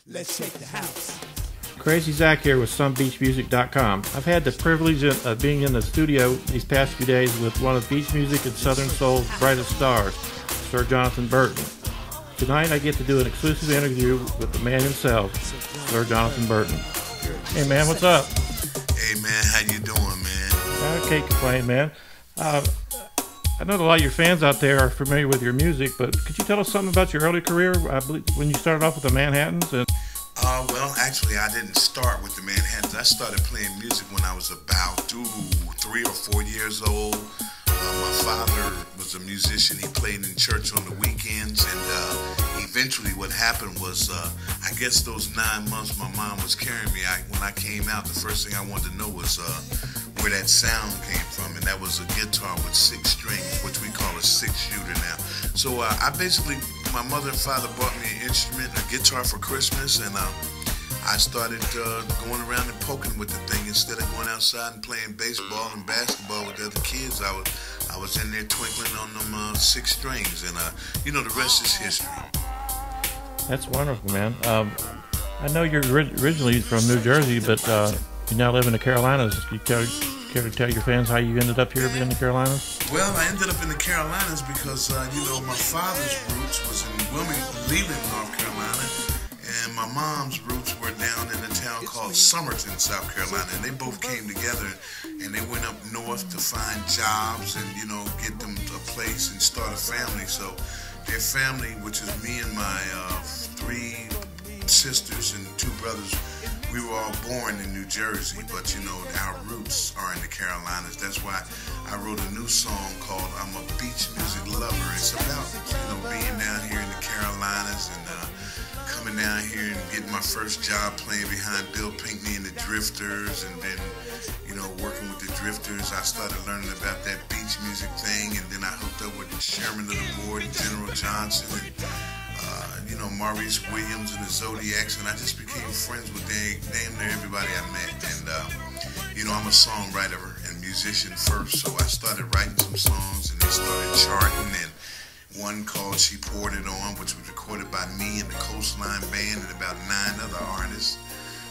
Let's shake the house. Crazy Zack here with SomeBeachMusic.com. I've had the privilege of being in the studio these past few days with one of beach music and Southern Soul's brightest stars, Sir Jonathan Burton. Tonight I get to do an exclusive interview with the man himself, Sir Jonathan Burton. Hey man, what's up? Hey man, how you doing, man? I can't complain, man. I know a lot of your fans out there are familiar with your music, but could you tell us something about your early career? I believe when you started off with the Manhattans. Well, actually, I didn't start with the Manhattans. I started playing music when I was about 3 or 4 years old. My father was a musician. He played in church on the weekends, and eventually what happened was, I guess those 9 months my mom was carrying me, when I came out, the first thing I wanted to know was where that sound came from, and that was a guitar with 6 strings, which we call a 6-shooter now. So my mother and father bought me an instrument, a guitar for Christmas, and I started going around and poking with the thing instead of going outside and playing baseball and basketball with the other kids. I was in there twinkling on them 6 strings, and the rest is history. That's wonderful, man. I know you're originally from New Jersey, but you now live in the Carolinas. You care to tell your fans how you ended up here in the Carolinas? Well, I ended up in the Carolinas because, my father's roots was in Leland, North Carolina, and my mom's roots were down in a town called Somerton, South Carolina, and they both came together, and they went up north to find jobs and, get them a place and start a family. So their family, which is me and my 3 sisters and 2 brothers, we were all born in New Jersey, but our roots are in the Carolinas. That's why I wrote a new song called I'm a Beach Music Lover. It's about, being down here in the Carolinas and coming down here and getting my first job playing behind Bill Pinkney and the Drifters, and then, working with the Drifters, I started learning about that beach music thing, and then I hooked up with the chairman of the board, General Johnson, and Maurice Williams and the Zodiacs, and I just became friends with damn near everybody I met. And I'm a songwriter and musician first, so I started writing some songs, and they started charting. And one called "She Poured It On," which was recorded by me and the Coastline Band and about 9 other artists.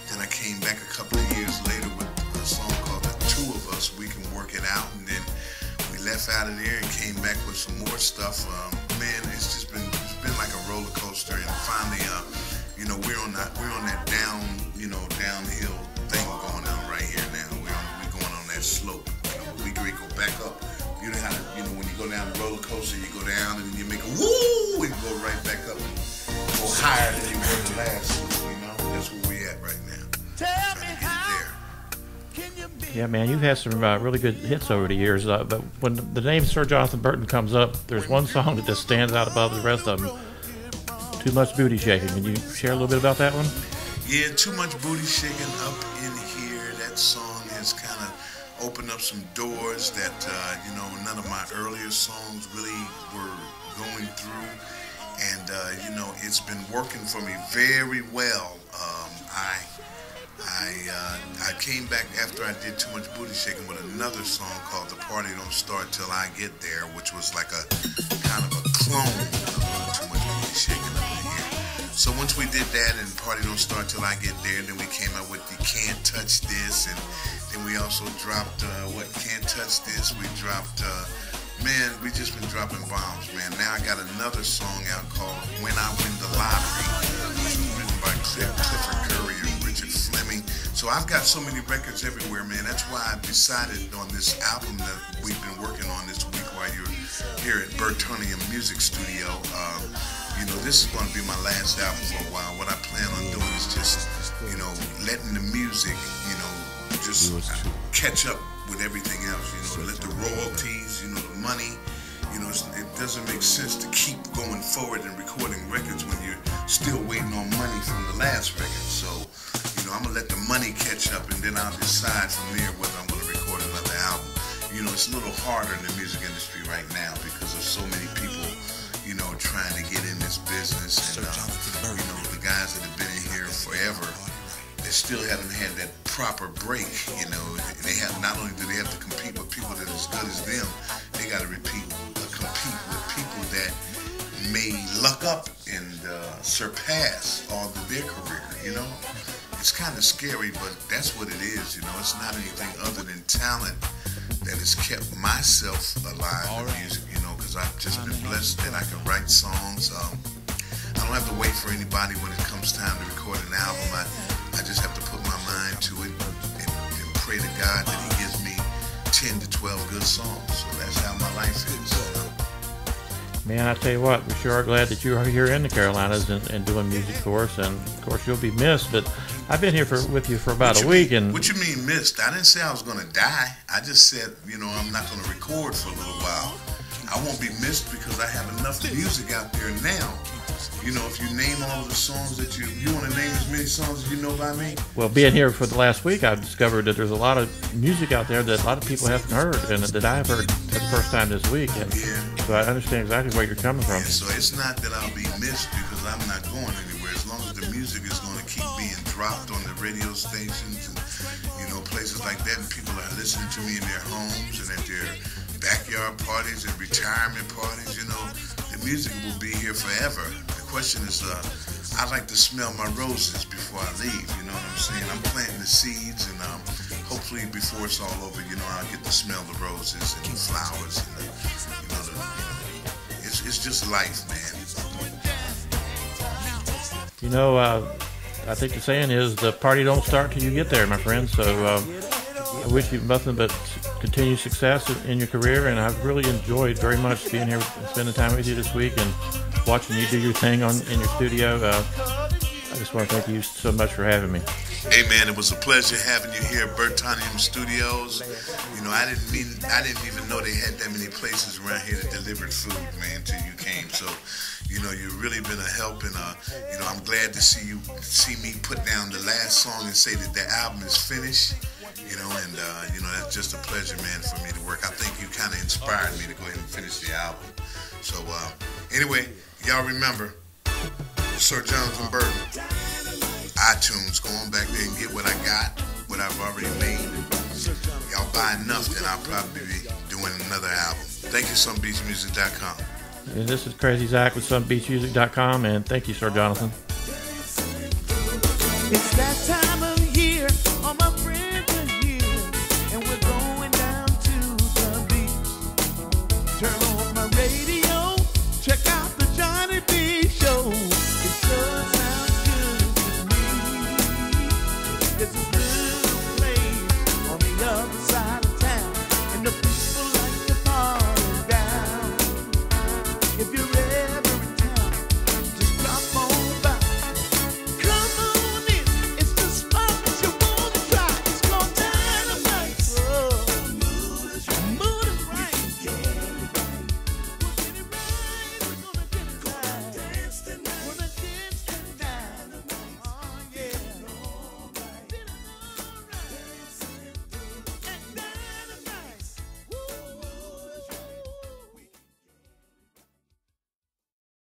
Then I came back a couple of years later with a song called "The Two of Us, We Can Work It Out," and then we left out of there and came back with some more stuff. Man, it's been like a roller coaster, and finally, we're on that downhill thing going on right here now. We're going on that slope. We go back up. You know how when you go down the roller coaster, you go down and then you make a woo and go right back up and go higher than you were the last. That's where we at right now. Tell me how. Yeah, man, you've had some really good hits over the years, but when the name Sir Jonathan Burton comes up, there's one song that just stands out above the rest of them. Too Much Booty Shaking. Can you share a little bit about that one? Yeah, Too Much Booty Shaking up in here. That song has kind of opened up some doors that, none of my earlier songs really were going through. And, it's been working for me very well. I came back after I did Too Much Booty Shaking with another song called The Party Don't Start Till I Get There, which was like a kind of a clone of Too Much Booty Shaking up in here. So once we did that and Party Don't Start Till I Get There, then we came out with You Can't Touch This, and then we also dropped Can't Touch This. We dropped man, we just been dropping bombs, man. Now I got another song out called When I Win the Lottery, which was written by Clifford Curry and Richard Fleming. So I've got so many records everywhere, man. That's why I decided on this album that we've been working on this week while you're here at Burton Music Studio. This is going to be my last album for a while. What I plan on doing is just, letting the music, just catch up with everything else. Let the royalties, the money, it doesn't make sense to keep going forward and recording records when you're still waiting on money from the last record. So, I'm going to let the money catch up, and then I'll decide from there whether I'm going to record another album. It's a little harder in the music industry right now because of so many people, trying to get in this business. And, the guys that have been in here forever, they still haven't had that proper break. They have, not only do they have to compete with people that are as good as them, they got to compete with people that may luck up and surpass all of their career. you know. It's kind of scary, but that's what it is, you know. It's not anything other than talent that has kept myself alive in music, you know, because I've just been blessed that I can write songs. I don't have to wait for anybody when it comes time to record an album. I just have to put my mind to it and pray to God that He gives me 10 to 12 good songs. So that's how my life is, you know. Man, I tell you what, we sure are glad that you are here in the Carolinas and doing music for us. And of course, you'll be missed. But I've been here with you for about a week. And what you mean missed? I didn't say I was going to die. I just said, you know, I'm not going to record for a little while. I won't be missed because I have enough music out there now. You know, if you name all of the songs that you want to name as many songs as you know by me. Well, being here for the last week, I've discovered that there's a lot of music out there that a lot of people haven't heard, and that I've heard for the first time this week. And so I understand exactly where you're coming from. Yeah, so it's not that I'll be missed because I'm not going anywhere. As long as the music is going to keep being dropped on the radio stations and, you know, places like that, and people are listening to me in their homes and at their backyard parties and retirement parties, you know, the music will be here forever. The question is, I like to smell my roses before I leave, you know what I'm saying? I'm planting the seeds, and hopefully before it's all over, you know, I'll get to smell the roses and the flowers, and it's just life, man. You know, I think the saying is the party don't start till you get there, my friend. So I wish you nothing but continued success in your career, and I've really enjoyed very much being here and spending time with you this week and watching you do your thing in your studio. I just want to thank you so much for having me. Hey man, it was a pleasure having you here at Burton Studios. You know, I didn't even know they had that many places around here that delivered food, man, till you came. So, you know, you've really been a help, and you know, I'm glad to see me put down the last song and say that the album is finished. You know, and you know, that's just a pleasure, man, for me to work. I think you kind of inspired me to go ahead and finish the album. So anyway, y'all remember Sir Jonathan Burton. iTunes, go on back there and get what I got, what I've already made. Y'all buy enough, then I'll probably be doing another album. Thank you, SomeBeachMusic.com. And this is Crazy Zack with SomeBeachMusic.com, and thank you, Sir Jonathan. It's that time of